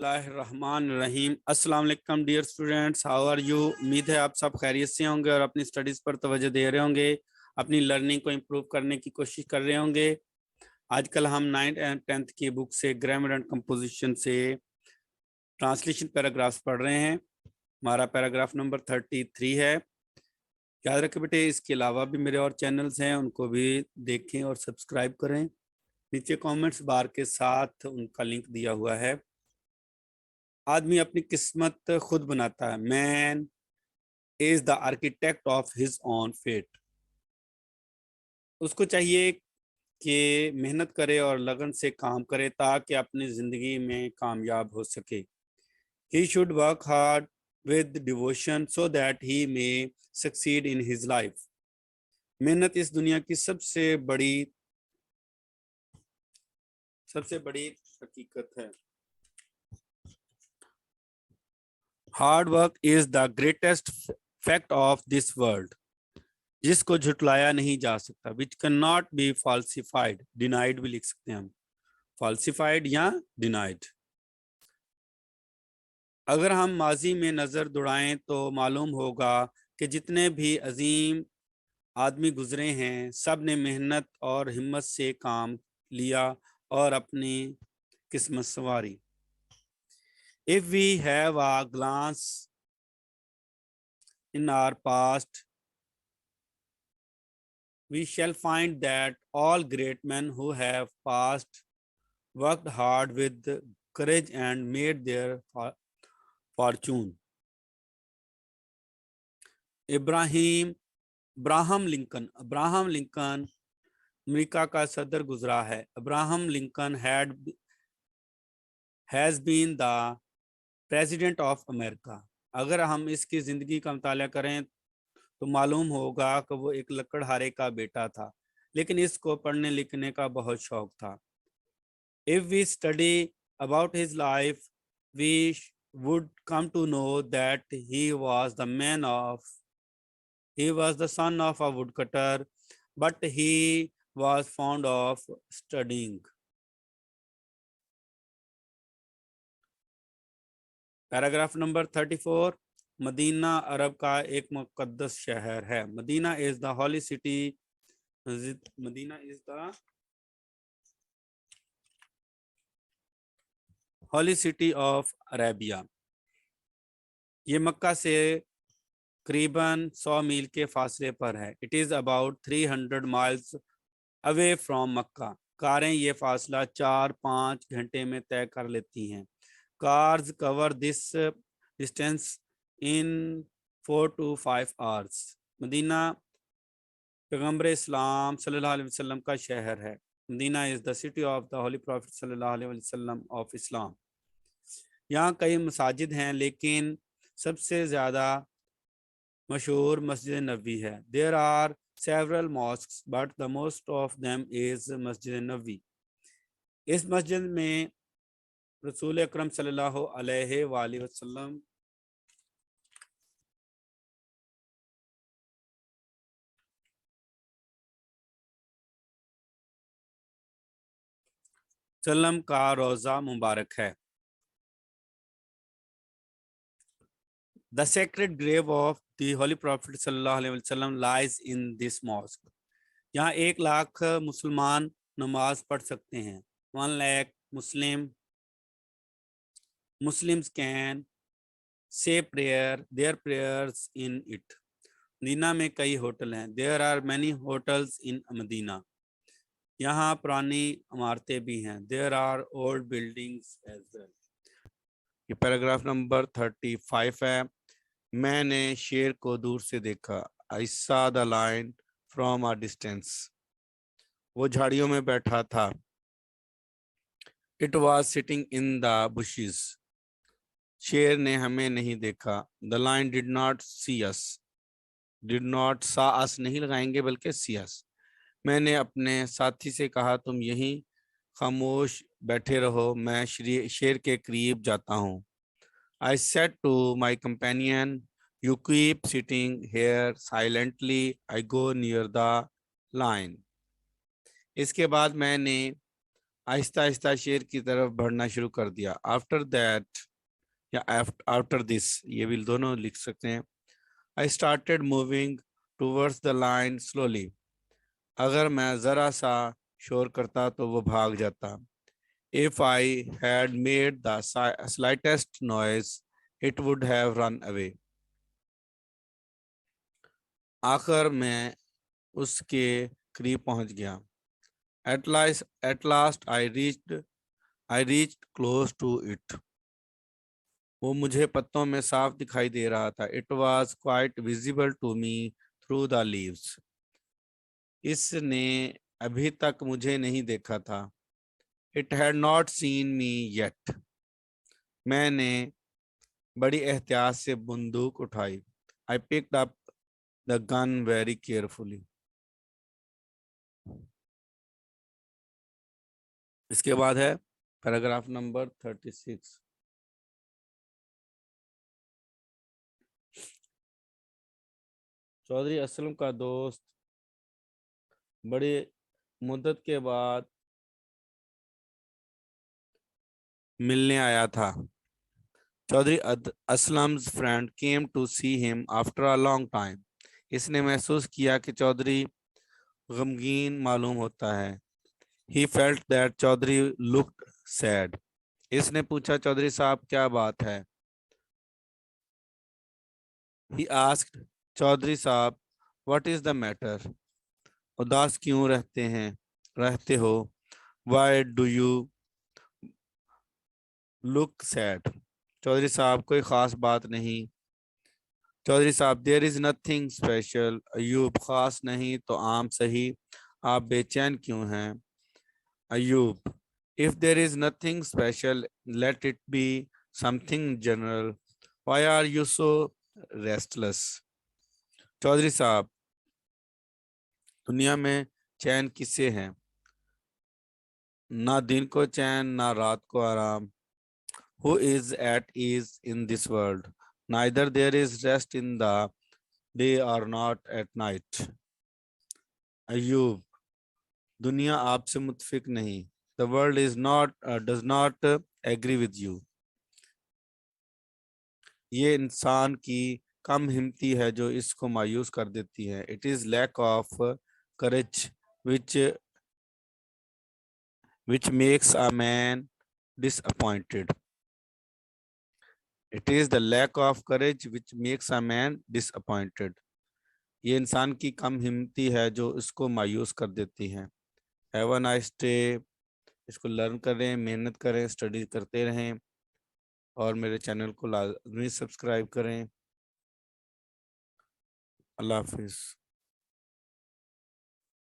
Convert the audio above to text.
रहीम। अस्सलाम वालेकुम dear students, how are you. उम्मीद है आप सब खैरियत से होंगे और अपनी स्टडीज़ पर तवज्जो दे रहे होंगे, अपनी लर्निंग को इम्प्रूव करने की कोशिश कर रहे होंगे। आजकल हम 9th एंड 10th की बुक से ग्रामर एंड कंपोजिशन से ट्रांसलेशन पैराग्राफ्स पढ़ रहे हैं। हमारा पैराग्राफ नंबर 33 है। याद रखें बेटे, इसके अलावा भी मेरे और चैनल्स हैं, उनको भी देखें और सब्सक्राइब करें। नीचे कमेंट्स बार के साथ उनका लिंक दिया हुआ है। आदमी अपनी किस्मत खुद बनाता है। Man is the architect of his own fate. उसको चाहिए कि मेहनत करे और लगन से काम करे ताकि अपनी जिंदगी में कामयाब हो सके। He should work hard with devotion so that he may succeed in his life. मेहनत इस दुनिया की सबसे बड़ी हकीकत है। Hard work is the greatest fact of this world, जिसको झुटलाया नहीं जा सकता। Which can not be falsified, denied भी लिख सकते हैं हम, फॉल्सिफाइड या डिनाइड। अगर हम माजी में नजर दौड़ाएं तो मालूम होगा कि जितने भी अजीम आदमी गुजरे हैं, सब ने मेहनत और हिम्मत से काम लिया और अपनी किस्मत संवारी। If we have a glance in our past, we shall find that all great men who have passed worked hard with courage and made their fortune. Abraham Lincoln America का सदर गुजरा है। Abraham Lincoln has been the president of America. अगर हम इसकी जिंदगी का मुताला करें तो मालूम होगा कि वो एक लकड़हारे का बेटा था, लेकिन इसको पढ़ने लिखने का बहुत शौक था। If we study about his life, we would come to know that he was the son of a woodcutter, but he was fond of studying. Paragraph number 34। Medina Arab का एक मुकद्दस शहर है। Medina is the holy city. Medina is the holy city of Arabia. ये Mecca से करीबन 100 मील के फासले पर है। It is about 300 miles away from Mecca. कारें ये फासला 4-5 घंटे में तय कर लेती हैं। Cars cover this distance in 4 to 5 hours. Medina पैगम्बर इस्लाम सल्लल्लाहु अलैहि वसल्लम का शहर है। Medina is the city of the holy prophet सल्लल्लाहु अलैहि वसल्लम ऑफ इस्लाम। यहाँ कई मसाजिद हैं, लेकिन सबसे ज़्यादा मशहूर मस्जिद नबी है। There are several mosques but the most of them is मस्जिद नबी। इस मस्जिद में रसूल अकरम सल्लल्लाहु अलैहि वसल्लम का रोज़ा मुबारक है। The sacred grave of the Holy Prophet sallallahu alaihi wasallam lies in this mosque. यहाँ 1 लाख मुसलमान नमाज पढ़ सकते हैं। 1 lakh Muslims can say their prayers in it. Medina में कई होटल हैं। There are many hotels in Medina. यहाँ पुरानी इमारतें भी हैं। There are old buildings as well. ये पैराग्राफ नंबर 35 है। मैंने शेर को दूर से देखा। I saw the lion from a distance. वो झाड़ियों में बैठा था। It was sitting in the bushes. शेर ने हमें नहीं देखा। The lion did not see us. Did not saw us नहीं लगाएंगे बल्कि see us। मैंने अपने साथी से कहा, तुम यहीं खामोश बैठे रहो, मैं शेर के करीब जाता हूँ। I said to my companion, you keep sitting here silently, I go near the lion. इसके बाद मैंने आहिस्ता आहिस्ता शेर की तरफ बढ़ना शुरू कर दिया। आफ्टर दैट या आफ्टर दिस, ये भी दोनों लिख सकते हैं। I started moving towards the line slowly. अगर मैं जरा सा शोर करता तो वो भाग जाता। If I had made the slightest noise it would have run away. आखिर मैं उसके करीब पहुंच गया। At last I reached close to it. वो मुझे पत्तों में साफ दिखाई दे रहा था। It was quite visible to me through the leaves. इसने अभी तक मुझे नहीं देखा था। It had not seen me yet. मैंने बड़ी एहतियात से बंदूक उठाई। I picked up the gun very carefully. इसके बाद है पैराग्राफ नंबर 36। चौधरी असलम का दोस्त बड़ी मुद्दत के बाद मिलने आया था। Chaudhary Aslam's friend came to see him after a long time. इसने महसूस किया कि चौधरी गमगीन मालूम होता है। He felt that Chaudhary looked sad. इसने पूछा, चौधरी साहब क्या बात है? ही आस्क्ड, चौधरी साहब व्हाट इज द मैटर? उदास क्यों रहते हो? Why do you look sad? Chaudhary साहब कोई खास बात नहीं। Chaudhary sahib there is nothing special. Ayub खास नहीं तो आम सही, आप बेचैन क्यों हैं? Ayub if there is nothing special let it be something general. Why are you so restless? Chaudhary साहब दुनिया में चैन किसे है? ना दिन को चैन ना रात को आराम। Who is at ease in this world? Neither there is rest in the day or not at night. Ayub दुनिया आपसे मुत्फिक नहीं। The world is not does not agree with you. ये इंसान की कम हिम्मती है जो इसको मायूस कर देती है। It is lack of courage which makes a man disappointed. It is the lack of courage which makes a man disappointed. ये इंसान की कम हिम्मती है जो इसको मायूस कर देती है। Have a nice day. इसको लर्न करें, मेहनत करें, स्टडी करते रहें और मेरे चैनल को लाजमी सब्सक्राइब करें। अल्लाह हाफिज़।